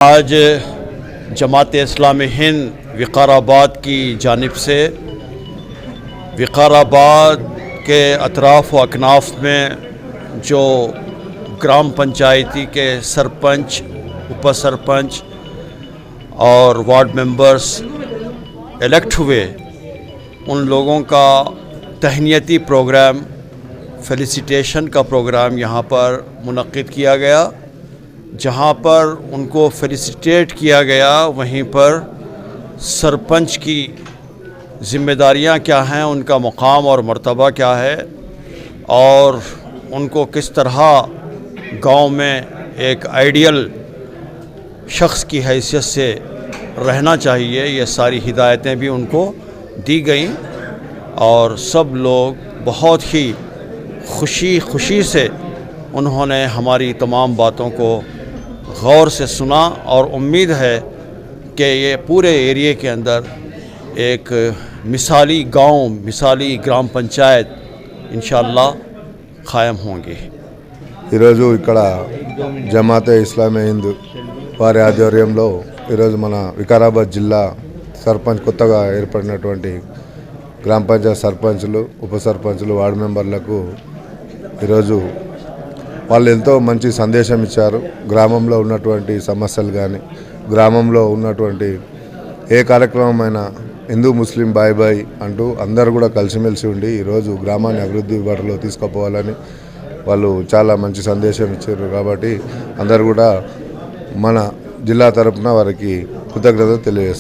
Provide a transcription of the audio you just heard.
आज जमात इस्लामी हिंद विकाराबाद की जानिब से विकाराबाद के अतराफ़ व अकनाफ में जो ग्राम पंचायती के सरपंच, उपसरपंच और वार्ड मेंबर्स इलेक्ट हुए, उन लोगों का तहनीती प्रोग्राम, फेलिसिटेशन का प्रोग्राम यहाँ पर मुनक्किद किया गया। जहाँ पर उनको फेलिसिटेट किया गया, वहीं पर सरपंच की ज़िम्मेदारियाँ क्या हैं, उनका मुकाम और मर्तबा क्या है और उनको किस तरह गांव में एक आइडियल शख्स की हैसियत से रहना चाहिए, ये सारी हिदायतें भी उनको दी गईं और सब लोग बहुत ही खुशी से उन्होंने हमारी तमाम बातों को गौर से सुना और उम्मीद है कि ये पूरे एरिया के अंदर एक मिसाली गांव, मिसाली ग्राम पंचायत इंशाअल्लाह क़ायम होंगी। ఈరోజు ఇక్కడ జమాతే ఇస్లామీ హింద్ వారి ఆధ్వర్యంలో ఈరోజు మన వికారాబాద్ జిల్లా సర్పంచ్ కొత్తగా ఏర్పడినటువంటి గ్రామ పంచాయత్ సర్పంచులు, ఉప సర్పంచులు, వార్డు మెంబర్లకు ఈరోజు వాళ్ళు ఎంతో మంచి సందేశం ఇచ్చారు. గ్రామంలో ఉన్నటువంటి సమస్యలు కానీ, గ్రామంలో ఉన్నటువంటి ఏ కార్యక్రమమైనా హిందూ ముస్లిం బాయ్ బాయ్ అంటూ అందరూ కూడా కలిసిమెలిసి ఉండి ఈరోజు గ్రామాన్ని అభివృద్ధి బాటలో తీసుకుపోవాలని వాళ్ళు చాలా మంచి సందేశం ఇచ్చారు. కాబట్టి అందరూ కూడా మన జిల్లా తరపున వారికి కృతజ్ఞతలు తెలియజేస్తారు.